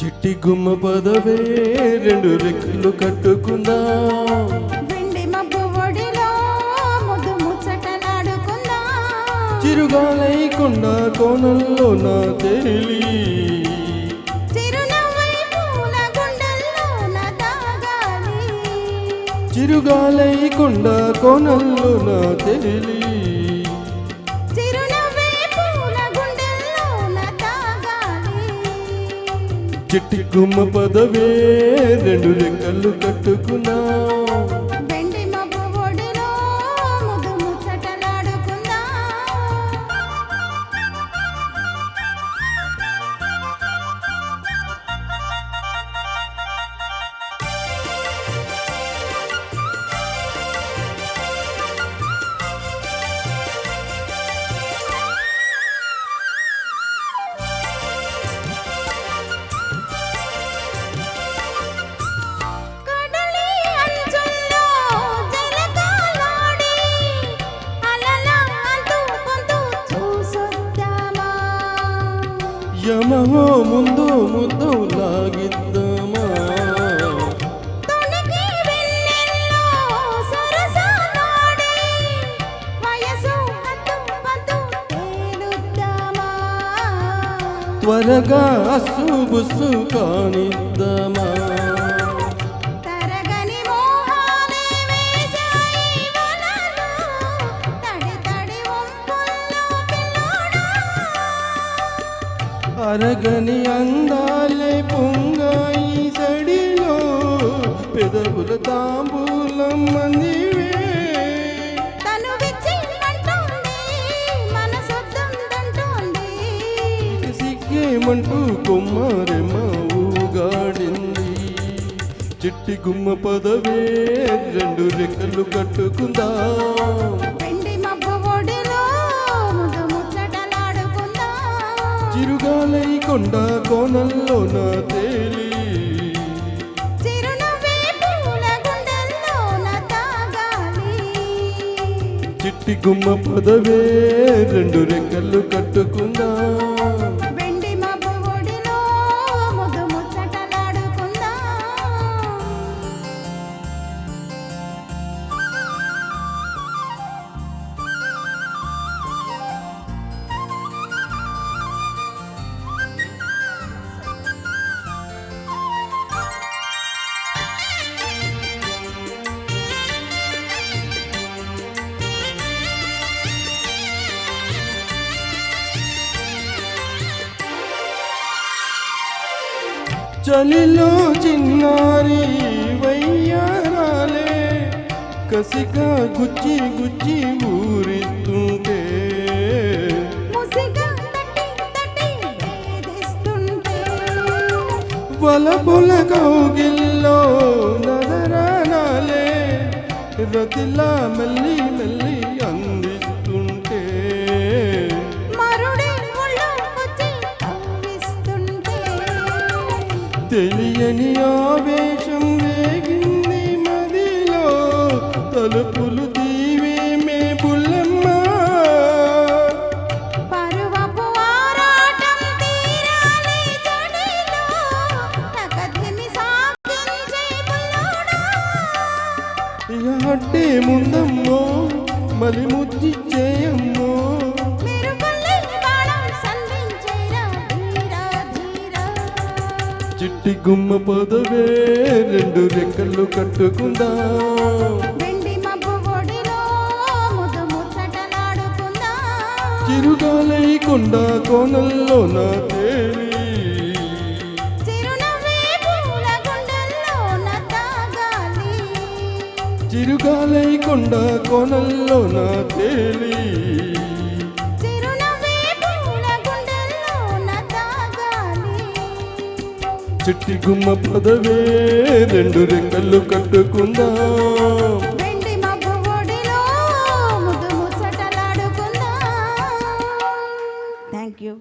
చిట్టి గుమ్మ పదవే రెండు రెక్కలు కట్టుకుందా, వెండి మబ్బు ఒడిలో ముద్దు ముచ్చటలాడుకుందా, చిరుగాలై కొండ కోణంలో నా తేలి, చిరునవ్వై పూల గుండెల్లో నా తాగాలి, చిరుగాలై కొండ కోణంలో నా తేలి, చిట్టి గుమ్మ పదవే రెండు రెక్కలు కట్టుకున్నా, వెండి మబ్బు ఒడిలో ముద్దు ముచ్చటలాడుకుందా. యమహో ముందు ముద్దు లాగిద్దామా, త్వరగా అస్సు బుస్సు కానిద్దామా, అరగని అందాలే పొంగాయి సడిలో పెదవుల తాంబూలం మందివే, సిగ్గేమంటూ కొమ్మరెమ్మ ఊగాడింది. చిట్టి గుమ్మ పదవే రెండు రెక్కలు కట్టుకుందా, చిరుగాలై కొండ కోణంలో నా తేలి, చిట్టి గుమ్మ పదవే రెండు రెక్కలు కట్టుకుందా, చలిలో చిన్నారి వయ్యారాలే కసిగా గుచ్చి గుచ్చి ఊరిస్తుంటే, వలపుల కౌగిల్లో నదరానాలే రతిలా మెల్లి మెల్లి అందిస్తుంటే, తెలియని ఆవేశం వేగింది మదిలో, తలుపులు తీవేమే బుల్లమ్మ, అట్టే ముందమ్మో మలి ముద్ది చేయమ్మో, చిట్టి గుమ్మ పదవే రెండు రెక్కలు కట్టుకుందా, చిరుగాలై కొండ కోణంలో నా తేలి, చిరుగాలై కొండ కోణంలో నా తేలి, చిట్టి గుమ్మ పదవే రెండు రెక్కలు కట్టుకుందా, వెండి మబ్బు యూ